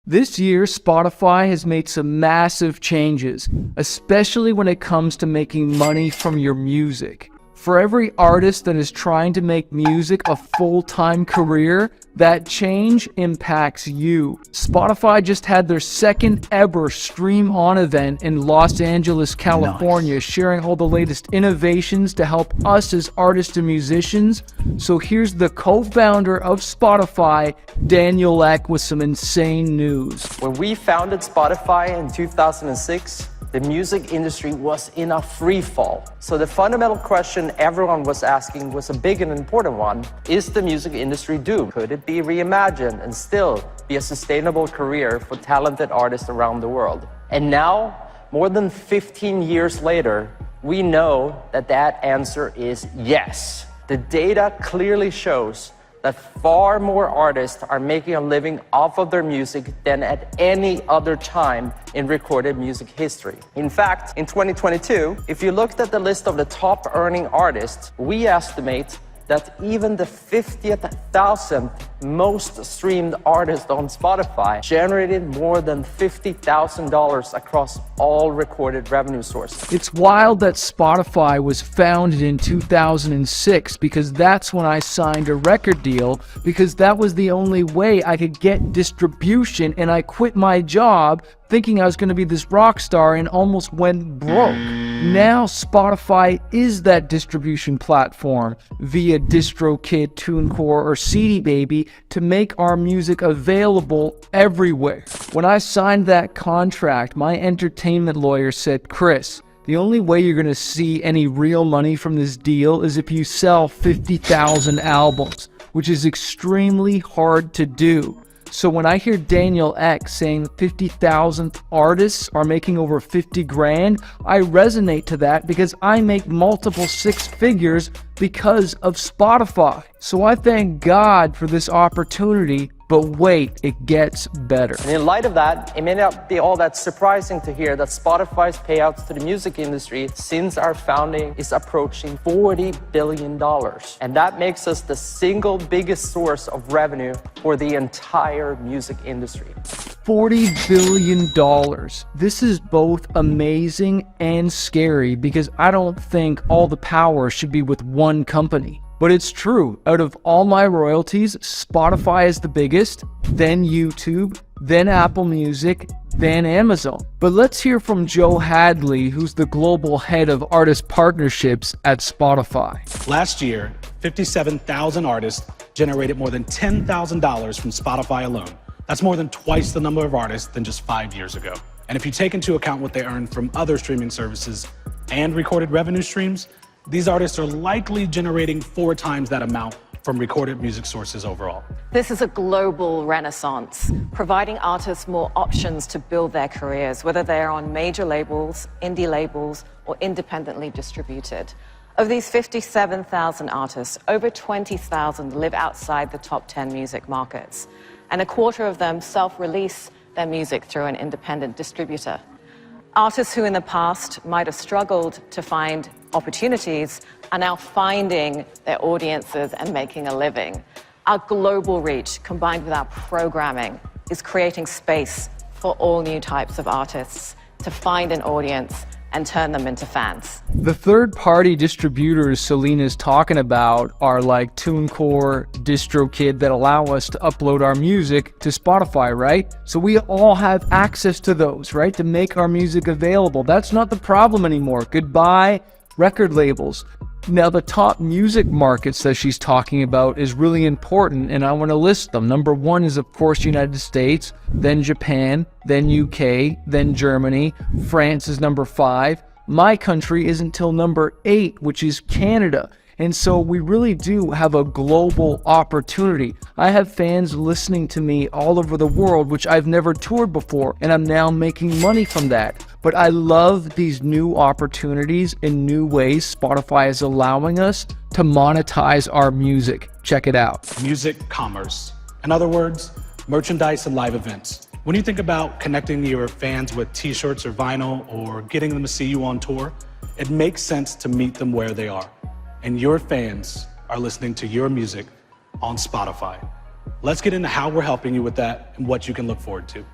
This year, Spotify has made some massive changes, especially when it comes to making money from your music. For every artist that is trying to make music a full-time career, that change impacts you. Spotify just had their second ever Stream On event in Los Angeles, California, nice. Sharing all the latest innovations to help us as artists and musicians. So here's the co-founder of Spotify, Daniel Ek, with some insane news. When we founded Spotify in 2006, the music industry was in a free fall. So the fundamental question everyone was asking was a big and important one. Is the music industry doomed? Could it be reimagined and still be a sustainable career for talented artists around the world? And now, more than 15 years later, we know that that answer is yes. The data clearly shows that far more artists are making a living off of their music than at any other time in recorded music history. In fact, in 2022, if you looked at the list of the top earning artists, we estimate that even the 50,000th most streamed artist on Spotify generated more than $50,000 across all recorded revenue sources. It's wild that Spotify was founded in 2006 because that's when I signed a record deal, because that was the only way I could get distribution, and I quit my job thinking I was going to be this rock star and almost went broke. Now Spotify is that distribution platform via DistroKid, TuneCore, or CD Baby to make our music available everywhere. When I signed that contract, my entertainment lawyer said, "Chris, the only way you're going to see any real money from this deal is if you sell 50,000 albums, which is extremely hard to do." So when I hear Daniel Ek saying 50,000th artists are making over 50 grand, I resonate to that because I make multiple six figures because of Spotify. So I thank God for this opportunity, but wait, it gets better. And in light of that, it may not be all that surprising to hear that Spotify's payouts to the music industry since our founding is approaching $40 billion. And that makes us the single biggest source of revenue for the entire music industry. $40 billion. This is both amazing and scary because I don't think all the power should be with one company. But it's true, out of all my royalties, Spotify is the biggest, then YouTube, then Apple Music, then Amazon. But let's hear from Joe Hadley, who's the global head of artist partnerships at Spotify. Last year, 57,000 artists generated more than $10,000 from Spotify alone. That's more than twice the number of artists than just 5 years ago. And if you take into account what they earn from other streaming services and recorded revenue streams, these artists are likely generating 4 times that amount from recorded music sources overall. This is a global renaissance, providing artists more options to build their careers, whether they're on major labels, indie labels, or independently distributed. Of these 57,000 artists, over 20,000 live outside the top 10 music markets, and a quarter of them self-release their music through an independent distributor. Artists who in the past might have struggled to find opportunities are now finding their audiences and making a living. Our global reach, combined with our programming, is creating space for all new types of artists to find an audience and turn them into fans. The third-party distributors Selena's talking about are like TuneCore, DistroKid, that allow us to upload our music to Spotify, right? So we all have access to those, right? To make our music available. That's not the problem anymore. Goodbye, record labels. Now, the top music markets that she's talking about is really important, and I want to list them. Number 1 is, of course, United States, then Japan, then UK, then Germany. France is number 5. My country is until number 8, which is Canada. And so we really do have a global opportunity. I have fans listening to me all over the world, which I've never toured before, and I'm now making money from that. But I love these new opportunities and new ways Spotify is allowing us to monetize our music. Check it out. Music commerce. In other words, merchandise and live events. When you think about connecting your fans with t-shirts or vinyl or getting them to see you on tour, it makes sense to meet them where they are. And your fans are listening to your music on Spotify. Let's get into how we're helping you with that and what you can look forward to.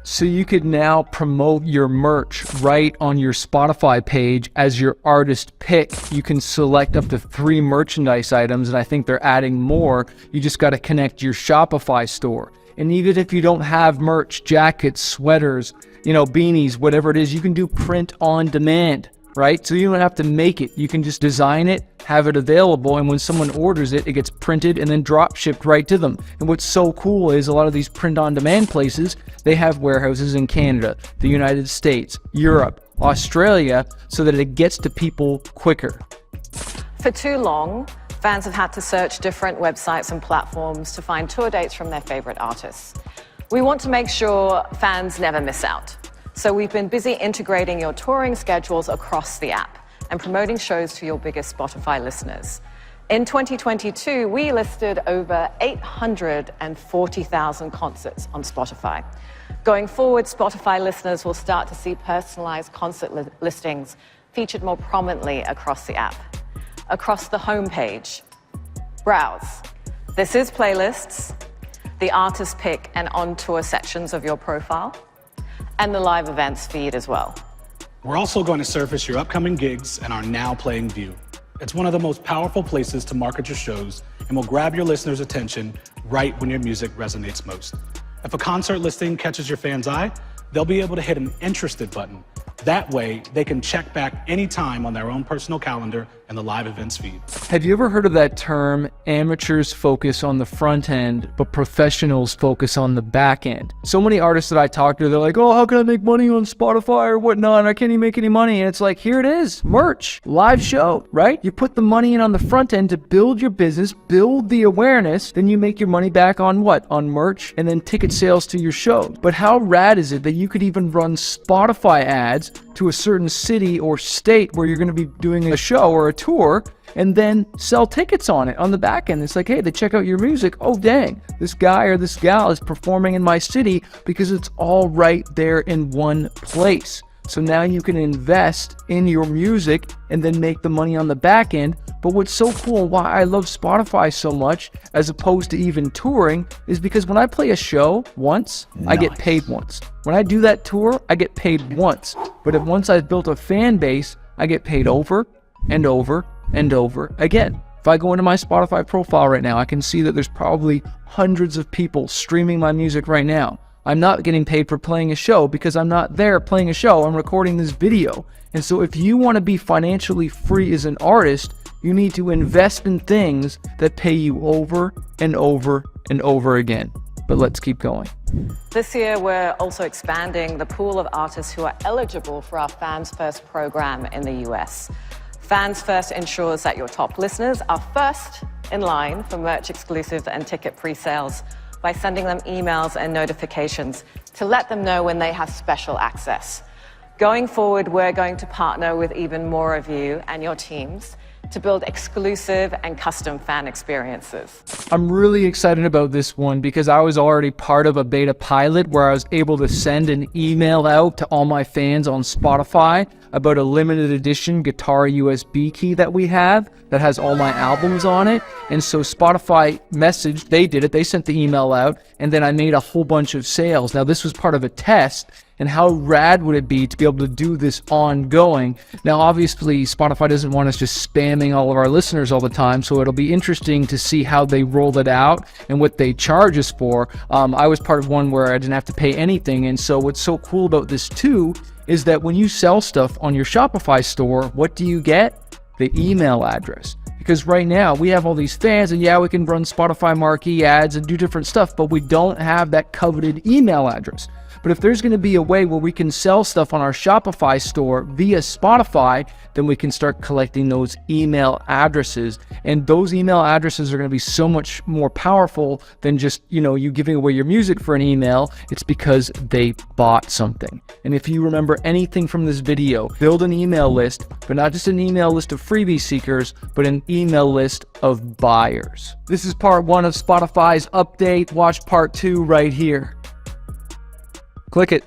So you could now promote your merch right on your Spotify page as your artist pick. You can select up to 3 merchandise items, and I think they're adding more. You just got to connect your Shopify store. And even if you don't have merch, jackets, sweaters, beanies, whatever it is, you can do print on demand, right? So you don't have to make it. You can just design it, have it available, and when someone orders it, it gets printed and then drop shipped right to them. And what's so cool is a lot of these print on demand places, they have warehouses in Canada, the United States, Europe, Australia, so that it gets to people quicker. For too long, fans have had to search different websites and platforms to find tour dates from their favorite artists. We want to make sure fans never miss out. So we've been busy integrating your touring schedules across the app and promoting shows to your biggest Spotify listeners. In 2022, we listed over 840,000 concerts on Spotify. Going forward, Spotify listeners will start to see personalized concert listings featured more prominently across the app. Across the homepage, browse. This is playlists, the artist pick and on-tour sections of your profile, and the live events feed as well. We're also going to surface your upcoming gigs and our now playing view. It's one of the most powerful places to market your shows and will grab your listeners' attention right when your music resonates most. If a concert listing catches your fans' eye, they'll be able to hit an interested button. That way, they can check back anytime on their own personal calendar and the live events feed. Have you ever heard of that term, amateurs focus on the front end, but professionals focus on the back end? So many artists that I talk to, they're like, oh, how can I make money on Spotify or whatnot? I can't even make any money. And it's like, here it is, merch, live show, right? You put the money in on the front end to build your business, build the awareness, then you make your money back on what? On merch and then ticket sales to your show. But how rad is it that you could even run Spotify ads to a certain city or state where you're going to be doing a show or a tour and then sell tickets on it on the back end? It's like, hey, they check out your music. Oh, dang, this guy or this gal is performing in my city because it's all right there in one place. So now you can invest in your music and then make the money on the back end. But what's so cool, why I love Spotify so much as opposed to even touring, is because when I play a show once, I get paid once. When I do that tour, I get paid once. But if once I've built a fan base, I get paid over and over and over again. If I go into my Spotify profile right now, I can see that there's probably hundreds of people streaming my music right now. I'm not getting paid for playing a show because I'm not there playing a show. I'm recording this video. And so if you want to be financially free as an artist, you need to invest in things that pay you over and over and over again. But let's keep going. This year, we're also expanding the pool of artists who are eligible for our Fans First program in the US. Fans First ensures that your top listeners are first in line for merch exclusive and ticket pre-sales by sending them emails and notifications to let them know when they have special access. Going forward, we're going to partner with even more of you and your teams to build exclusive and custom fan experiences. I'm really excited about this one because I was already part of a beta pilot where I was able to send an email out to all my fans on Spotify about a limited edition guitar USB key that we have that has all my albums on it. And so Spotify messaged, they did it, they sent the email out, and then I made a whole bunch of sales. Now this was part of a test, and how rad would it be to be able to do this ongoing? Now obviously Spotify doesn't want us just spamming all of our listeners all the time, so it'll be interesting to see how they roll it out and what they charge us for. I was part of one where I didn't have to pay anything, and so what's so cool about this too is that when you sell stuff on your Shopify store, what do you get? The email address. Because right now we have all these fans, and yeah, we can run Spotify marquee ads and do different stuff, but we don't have that coveted email address. But if there's going to be a way where we can sell stuff on our Shopify store via Spotify, then we can start collecting those email addresses. And those email addresses are going to be so much more powerful than just, you giving away your music for an email. It's because they bought something. And if you remember anything from this video, build an email list, but not just an email list of freebie seekers, but an email list of buyers. This is part 1 of Spotify's update. Watch part 2 right here. Click it.